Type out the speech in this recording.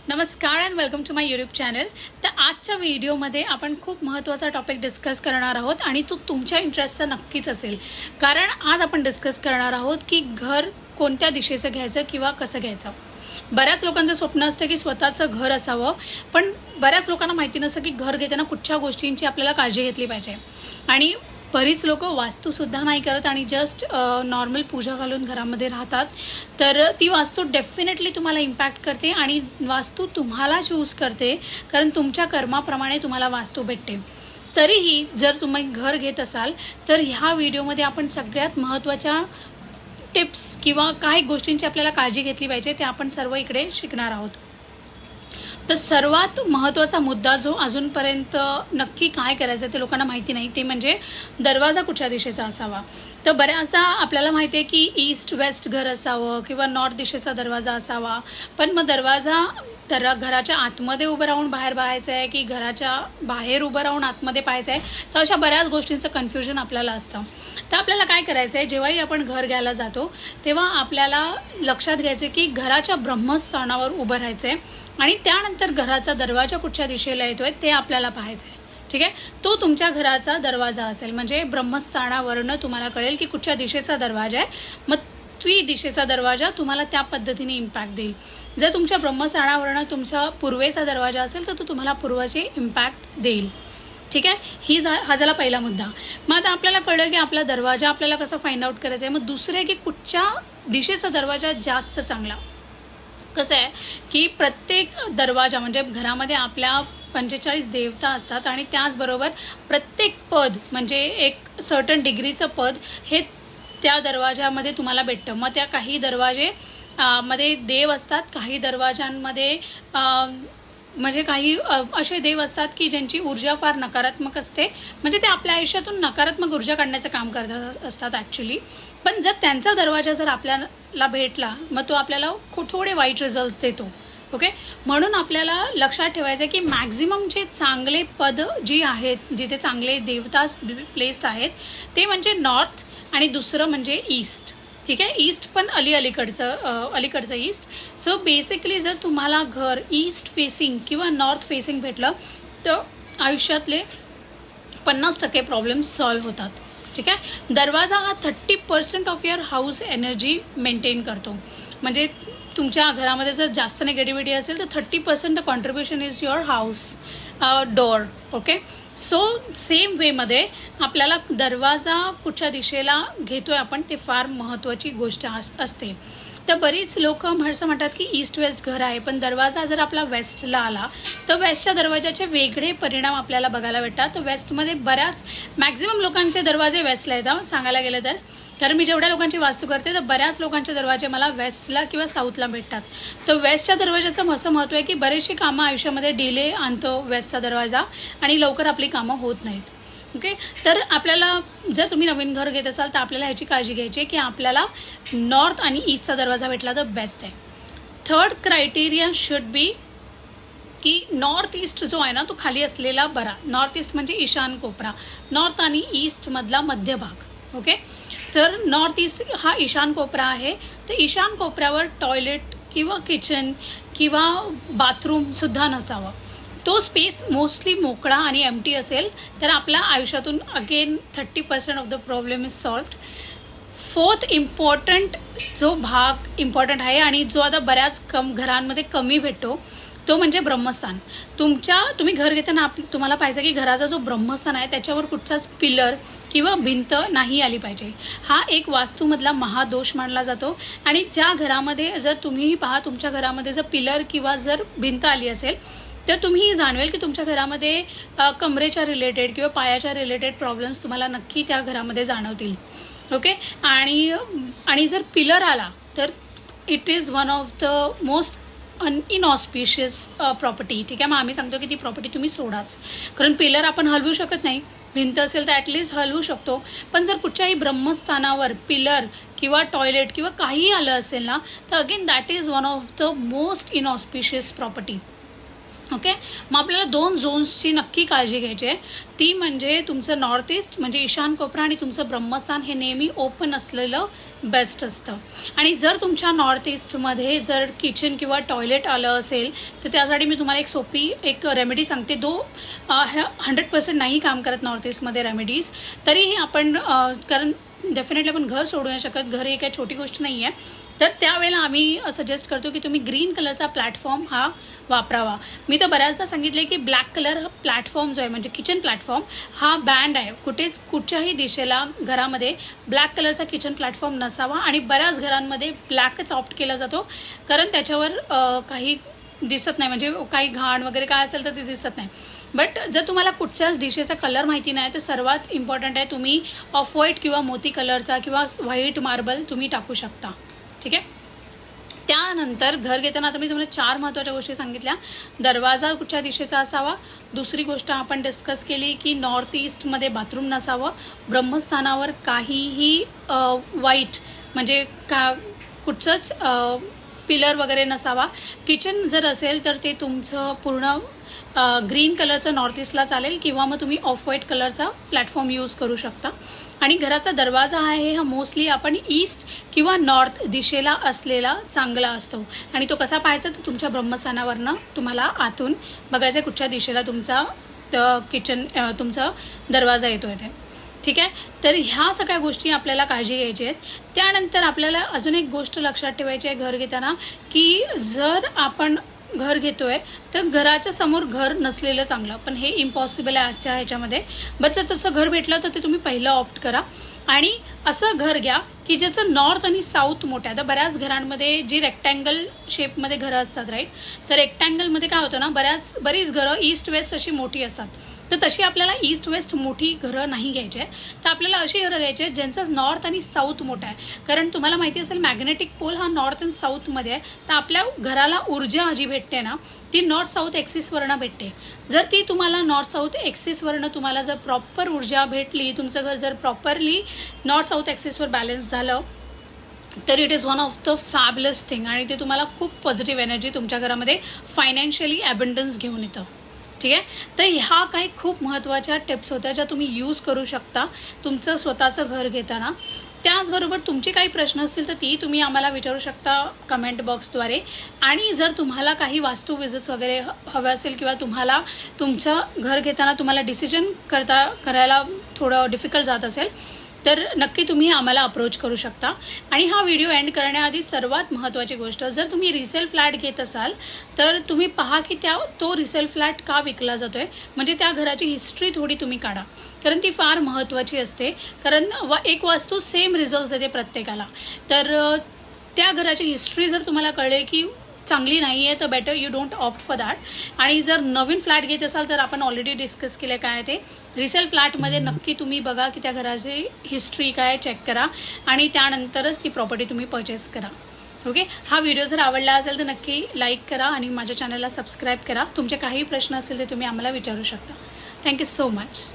नमस्कार and welcome to my YouTube channel. तर आजच्या व्हिडिओमध्ये आपण खूप महत्त्वाचा टॉपिक डिस्कस करणार आहोत आणि तो तुमच्या इंटरेस्टचा नक्कीच असेल. कारण आज आपण डिस्कस करणार आहोत की घर कोणत्या दिशेचं घ्यायचं किंवा कसं घ्यायचं. बऱ्याच लोकांचं स्वप्न असतं की स्वतःचं घर असावं, पण बऱ्याच लोकांना माहिती नसतं की घर घेताना कुठच्या गोष्टींची आपल्याला काळजी घेतली पाहिजे. आणि बरीच लोक वास्तूसुद्धा नाही करत आणि जस्ट नॉर्मल पूजा घालून घरामध्ये राहतात. तर ती वास्तू डेफिनेटली तुम्हाला इम्पॅक्ट करते आणि वास्तू तुम्हाला चूज करते, कारण तुमच्या कर्माप्रमाणे तुम्हाला वास्तू भेटते. तरीही जर तुम्ही घर घेत असाल तर ह्या व्हिडिओमध्ये आपण सगळ्यात महत्त्वाच्या टिप्स किंवा काही गोष्टींची आपल्याला काळजी घेतली पाहिजे ते आपण सर्व इकडे शिकणार आहोत. तर सर्वात महत्त्वाचा मुद्दा जो अजूनपर्यंत नक्की काय करायचं ते लोकांना माहिती नाही, ते म्हणजे दरवाजा कुठच्या दिशेचा असावा. तर बऱ्याचदा आपल्याला माहिती आहे की ईस्ट वेस्ट घर असावं किंवा नॉर्थ दिशेचा दरवाजा असावा. पण मग दरवाजा घराच्या आतमध्ये उभं राहून बाहेर पाहायचं आहे की घराच्या बाहेर उभं राहून आतमध्ये पाहायचं आहे. तर अशा बऱ्याच गोष्टींचं कन्फ्युजन आपल्याला असतं. तर आपल्याला काय करायचं आहे, जेव्हाही आपण घर घ्यायला जातो तेव्हा आपल्याला लक्षात घ्यायचं की घराच्या ब्रह्मस्थानावर उभं राहायचं आहे आणि त्यानंतर घराचा दरवाजा कुठच्या दिशेला येतोय ते आपल्याला पाहायचं आहे. ठीक आहे, तो तुमच्या घराचा दरवाजा असेल म्हणजे ब्रह्मस्थानावरनं तुम्हाला कळेल की कुठच्या दिशेचा दरवाजा आहे. मग ती दिशेचा दरवाजा तुम्हाला त्या पद्धतीने इम्पॅक्ट देईल. जर तुमच्या ब्रह्मस्थानावरनं तुमचा पूर्वेचा दरवाजा असेल तर तो तुम्हाला पूर्वेचे इम्पॅक्ट देईल. ठीक आहे, हा झाला पहिला मुद्दा. मग आता आपल्याला कळलं की आपला दरवाजा आपल्याला कसा फाइंड आउट करायचा आहे. मग दुसरं आहे की कुठच्या दिशेचा दरवाजा जास्त चांगला. कसं आहे की प्रत्येक दरवाजा म्हणजे घरामध्ये आपल्या 45 देवता असतात आणि त्याचबरोबर प्रत्येक पद म्हणजे एक सर्टन डिग्रीचं पद हे त्या दरवाजामध्ये तुम्हाला भेटतं. मग त्या काही दरवाजे मध्ये देव असतात, काही दरवाजांमध्ये म्हणजे काही असे देव असतात की ज्यांची ऊर्जा फार नकारात्मक असते, म्हणजे ते आपल्या आयुष्यातून नकारात्मक ऊर्जा काढण्याचं काम करत असतात ॲक्च्युली. पण जर त्यांचा दरवाजा जर आपल्याला भेटला मग तो आपल्याला थोडे वाईट रिझल्ट देतो. ओके, म्हणून आपल्याला लक्षात ठेवायचं की मॅक्झिमम जे चांगले पद जी आहेत, जिथे चांगले देवता प्लेस्ड आहेत ते म्हणजे नॉर्थ आणि दुसरं म्हणजे ईस्ट. ठीक आहे, ईस्ट पण अलीकडचं ईस्ट. सो बेसिकली जर तुम्हाला घर ईस्ट फेसिंग किंवा नॉर्थ फेसिंग भेटलं तर आयुष्यातले 50% प्रॉब्लेम्स सॉल्व्ह होतात. ठीक आहे, दरवाजा हा 30% of your house energy maintain करतो. म्हणजे तुमच्या घरामध्ये जर जास्त निगेटिव्हिटी असेल तर 30% the contribution is your house door. Okay, so same वेमध्ये आपल्याला दरवाजा कुठच्या दिशेला घेतोय आपण ते फार महत्त्वाची गोष्ट असते. तर बरीच लोक असं म्हणतात की ईस्ट वेस्ट घर आहे, पण दरवाजा जर आपला वेस्टला आला तर वेस्टच्या दरवाजाचे वेगळे परिणाम आपल्याला बघायला भेटतात. तर वेस्टमध्ये बऱ्याच मॅक्झिमम लोकांचे दरवाजे वेस्टला येतात सांगायला गेलं तर. कारण मी जेवढ्या लोकांची वास्तू करते तर बऱ्याच लोकांचे दरवाजे मला वेस्टला किंवा साऊथला भेटतात. तर वेस्टच्या दरवाजाचं असं महत्त्व आहे की बरेचशी कामं आयुष्यामध्ये डिले आणतो वेस्टचा दरवाजा आणि लवकर आपली कामं होत नाहीत. ओके, तर आपल्याला जर तुम्ही नवीन घर घेत असाल तर आपल्याला ह्याची काळजी घ्यायची आहे की आपल्याला नॉर्थ आणि ईस्टचा दरवाजा भेटला तर बेस्ट आहे. थर्ड क्रायटेरिया शुड बी की नॉर्थ ईस्ट जो आहे ना तो खाली असलेला बरा. नॉर्थ ईस्ट म्हणजे ईशान कोपरा, नॉर्थ आणि ईस्टमधला मध्यभाग. ओके, तर नॉर्थ ईस्ट हा ईशान कोपरा आहे. तर ईशान कोपऱ्यावर टॉयलेट किंवा किचन किंवा बाथरूमसुद्धा नसावं. तो स्पेस मोस्टली मोकळा आणि एम्प्टी असेल तर आपल्या आयुष्यातून again 30% of the problem is solved. Fourth important जो भाग इम्पॉर्टंट आहे आणि जो आता बऱ्याच घरांमध्ये कमी भेटतो तो म्हणजे ब्रह्मस्थान. तुम्ही घर घेताना तुम्हाला पाहिजे की घराचा जो ब्रह्मस्थान आहे त्याच्यावर कुठचाच पिलर किंवा भिंत नाही आली पाहिजे. हा एक वास्तूमधला महादोष मानला जातो. आणि ज्या घरामध्ये जर तुम्ही पहा तुमच्या घरामध्ये जर पिलर किंवा जर भिंत आली असेल तर तुम्ही जाणवेल की तुमच्या घरामध्ये कमरेच्या रिलेटेड किंवा पायाच्या रिलेटेड प्रॉब्लेम्स तुम्हाला नक्की त्या घरामध्ये जाणवतील. ओके, आणि जर पिलर आला तर it is one of the most inauspicious property. ठीक आहे, मग आम्ही सांगतो की ती प्रॉपर्टी तुम्ही सोडाच. कारण पिलर आपण हलवू शकत नाही, भिंत असेल तर ॲटलिस्ट हलवू शकतो. पण जर कुठच्याही ब्रह्मस्थानावर पिलर किंवा टॉयलेट किंवा काही आलं असेल ना तर again that is one of the most inauspicious property. Okay. मग आपल्याला 2 झोन्सची नक्की काळजी घ्यायची आहे. ती म्हणजे तुमचं नॉर्थ ईस्ट म्हणजे ईशान कोपरा आणि तुमचं ब्रह्मस्थान हे नेहमी ओपन असलेलं बेस्ट असतं. आणि जर तुमच्या नॉर्थ ईस्टमध्ये जर किचन किंवा टॉयलेट आलं असेल तर त्यासाठी मी तुम्हाला एक सोपी रेमेडी सांगते. 100% नाही काम करत नॉर्थ ईस्टमध्ये रेमेडीज, तरीही आपण कारण डेफिनेटली आपण घर सोडू नाही शकत, घर ही काही छोटी गोष्ट नाही आहे. तर त्यावेळेला आम्ही सजेस्ट करतो की तुम्ही ग्रीन कलरचा प्लॅटफॉर्म हा वापरावा. मी तर बऱ्याचदा सांगितले की ब्लॅक कलर हा प्लॅटफॉर्म जो आहे म्हणजे किचन प्लॅटफॉर्म हा बँड आहे. कुठच्याही दिशेला घरामध्ये ब्लॅक कलरचा किचन प्लॅटफॉर्म नसावा. आणि बऱ्याच घरांमध्ये ब्लॅकच ऑप्ट केला जातो कारण त्याच्यावर काही दिसत नाही, म्हणजे काही घाण वगैरे काय असेल तर ते दिसत नाही. बट जर तुम्हाला कुठच्याच दिशेचा कलर माहिती नाही तर सर्वात इम्पॉर्टंट आहे तुम्ही ऑफ व्हाईट किंवा मोती कलरचा किंवा व्हाईट मार्बल तुम्ही टाकू शकता. ठीक आहे. त्यानंतर घर घेताना आता मी तुम्हाला 4 महत्त्वाच्या गोष्टी सांगितल्या. दरवाजा कुठच्या दिशेचा असावा. दुसरी गोष्ट आपण डिस्कस केली की नॉर्थ ईस्टमध्ये बाथरूम नसावं. ब्रह्मस्थानावर काहीही वाईट म्हणजे कुठचंच पिलर वगैरे नसावा. किचन जर असेल तर ते तुमचं पूर्ण ग्रीन कलरचं नॉर्थ ईस्टला चालेल किंवा मग तुम्ही ऑफ व्हाईट कलरचा प्लॅटफॉर्म यूज करू शकता. आणि घराचा दरवाजा आहे हा मोस्टली आपण ईस्ट किंवा नॉर्थ दिशेला असलेला चांगला असतो. आणि तो कसा पाहायचा तर तुमच्या ब्रह्मस्थानावरनं तुम्हाला आतून बघायचं कुठच्या दिशेला तुमचा तुमचा दरवाजा येतो आहे. ठीक आहे. तर ह्या सगळ्या गोष्टी आपल्याला काळजी घ्यायची आहेत. त्यानंतर आपल्याला अजून एक गोष्ट लक्षात ठेवायची आहे घर घेताना की जर आपण घर घेतोय तर घराच्या समोर घर नसलेलं चांगलं, पण हे इम्पॉसिबल आहे आजच्या ह्याच्यामध्ये. बट जर तसं घर भेटलं तर ते तुम्ही पहिलं ऑप्ट करा आणि असं घर घ्या की ज्याचं नॉर्थ आणि साऊथ मोठं आहे. तर बऱ्याच घरांमध्ये जी रेक्टँगल शेपमध्ये घरं असतात राईट, तर रेक्टँगलमध्ये काय होतं ना बरीच घरं ईस्ट वेस्ट अशी मोठी असतात. तर तशी आपल्याला ईस्ट वेस्ट मोठी घरं नाही घ्यायची आहे. तर आपल्याला अशी घरं घ्यायची आहेत ज्यांचं नॉर्थ आणि साऊथ मोठं आहे. कारण तुम्हाला माहिती असेल मॅग्नेटिक पोल हा नॉर्थ आणि साऊथमध्ये आहे. तर आपल्या घराला ऊर्जा जी भेटते ना ती नॉर्थ साऊथ एक्सिसवरनं भेटते. जर ती तुम्हाला नॉर्थ साऊथ एक्सिसवरनं तुम्हाला जर प्रॉपर ऊर्जा भेटली, तुमचं घर जर प्रॉपरली नॉर्थ साऊथ एक्सिसवर बॅलन्स झालं तर it is one of the fabulous thing आणि ते तुम्हाला खूप पॉझिटिव्ह एनर्जी तुमच्या घरामध्ये फायनान्शियली ॲबंडन्स घेऊन येतं. ठीक आहे. तर ह्या काही खूप महत्त्वाच्या टिप्स होत्या ज्या तुम्ही यूज करू शकता तुमचं स्वतःचं घर घेताना. त्याचबरोबर तुमचे काही प्रश्न असतील तर ती तुम्ही आम्हाला विचारू शकता कमेंट बॉक्सद्वारे. आणि जर तुम्हाला काही वास्तू विजिट्स वगैरे हव्या असेल किंवा तुम्हाला तुमचं घर घेताना तुम्हाला डिसिजन करायला थोडं डिफिकल्ट जात असेल तर नक्की तुम्ही आम्हाला अप्रोच करू शकता. आणि हा व्हिडिओ एंड करण्याआधी सर्वात महत्त्वाची गोष्ट, जर तुम्ही रिसेल फ्लॅट घेत असाल तर तुम्ही पहा की तो रिसेल फ्लॅट का विकला जातोय, म्हणजे त्या घराची हिस्ट्री थोडी तुम्ही काढा कारण ती फार महत्त्वाची असते. कारण एक वास्तू सेम रिझल्ट देते प्रत्येकाला. तर त्या घराची हिस्ट्री जर तुम्हाला कळले की चांगली नाही आहे तर better you don't opt for that. आणि जर नवीन फ्लॅट घेत असाल तर आपण ऑलरेडी डिस्कस केलं काय ते रिसेल फ्लॅटमध्ये नक्की तुम्ही बघा की त्या घराची हिस्ट्री काय चेक करा आणि त्यानंतरच ती प्रॉपर्टी तुम्ही परचेस करा. ओके. हा व्हिडिओ जर आवडला असेल तर नक्की लाईक करा आणि माझ्या चॅनलला सबस्क्राईब करा. तुमचे काही प्रश्न असतील ते तुम्ही आम्हाला विचारू शकता. Thank you so much.